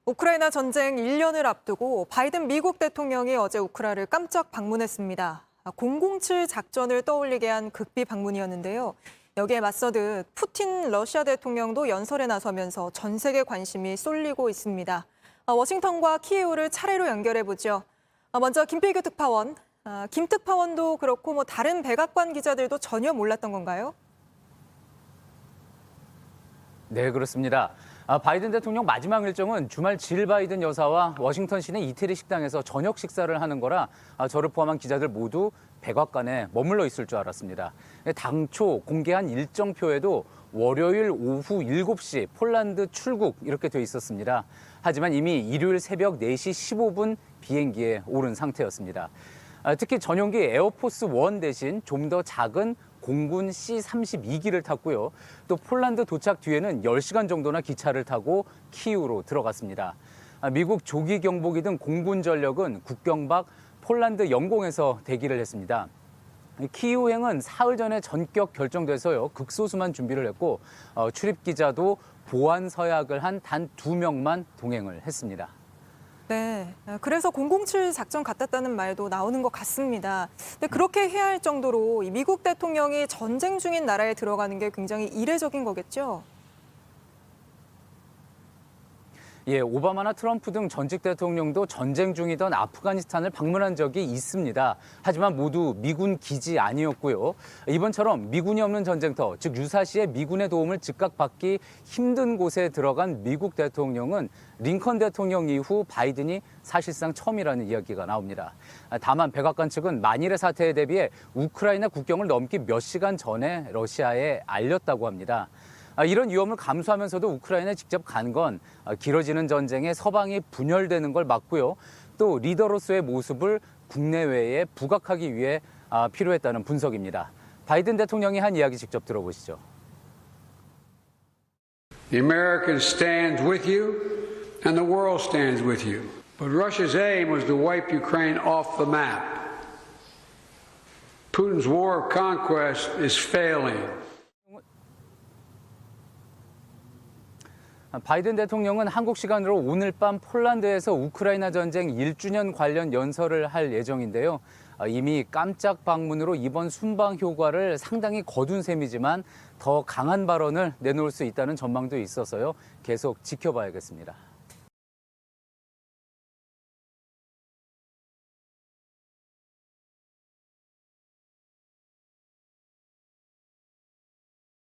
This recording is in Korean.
우크라이나 전쟁 1년을 앞두고 바이든 미국 대통령이 어제 우크라이나를 깜짝 방문했습니다. 007 작전을 떠올리게 한 극비 방문이었는데요. 여기에 맞서듯 푸틴 러시아 대통령도 연설에 나서면서 전 세계 관심이 쏠리고 있습니다. 워싱턴과 키이우를 차례로 연결해보죠. 먼저 김필규 특파원, 김 특파원도 그렇고 다른 백악관 기자들도 전혀 몰랐던 건가요? 네, 그렇습니다. 바이든 대통령 마지막 일정은 주말 질 바이든 여사와 워싱턴 시내 이태리 식당에서 저녁 식사를 하는 거라 저를 포함한 기자들 모두 백악관에 머물러 있을 줄 알았습니다. 당초 공개한 일정표에도 월요일 오후 7시 폴란드 출국 이렇게 돼 있었습니다. 하지만 이미 일요일 새벽 4시 15분 비행기에 오른 상태였습니다. 특히 전용기 에어포스 1 대신 좀 더 작은 공군 C-32기를 탔고요. 또 폴란드 도착 뒤에는 10시간 정도나 기차를 타고 키이우로 들어갔습니다. 미국 조기 경보기 등 공군 전력은 국경 밖 폴란드 영공에서 대기를 했습니다. 키이우행은 사흘 전에 전격 결정돼서요. 극소수만 준비를 했고 출입 기자도 보안 서약을 한 단 2명만 동행을 했습니다. 네, 그래서 007 작전 같았다는 말도 나오는 것 같습니다. 근데 그렇게 해야 할 정도로 이 미국 대통령이 전쟁 중인 나라에 들어가는 게 굉장히 이례적인 거겠죠? 예, 오바마나 트럼프 등 전직 대통령도 전쟁 중이던 아프가니스탄을 방문한 적이 있습니다. 하지만 모두 미군 기지 아니었고요. 이번처럼 미군이 없는 전쟁터, 즉 유사시에 미군의 도움을 즉각 받기 힘든 곳에 들어간 미국 대통령은 링컨 대통령 이후 바이든이 사실상 처음이라는 이야기가 나옵니다. 다만 백악관 측은 만일의 사태에 대비해 우크라이나 국경을 넘기 몇 시간 전에 러시아에 알렸다고 합니다. 이런 위험을 감수하면서도 우크라이나에 직접 간 건 길어지는 전쟁에 서방이 분열되는 걸 막고요. 또 리더로서의 모습을 국내외에 부각하기 위해 필요했다는 분석입니다. 바이든 대통령이 한 이야기 직접 들어보시죠. The Americans stand with you and the world stands with you. But Russia's aim was to wipe Ukraine off the map. Putin's war of conquest is failing. 바이든 대통령은 한국 시간으로 오늘 밤 폴란드에서 우크라이나 전쟁 1주년 관련 연설을 할 예정인데요. 이미 깜짝 방문으로 이번 순방 효과를 상당히 거둔 셈이지만 더 강한 발언을 내놓을 수 있다는 전망도 있어서요. 계속 지켜봐야겠습니다.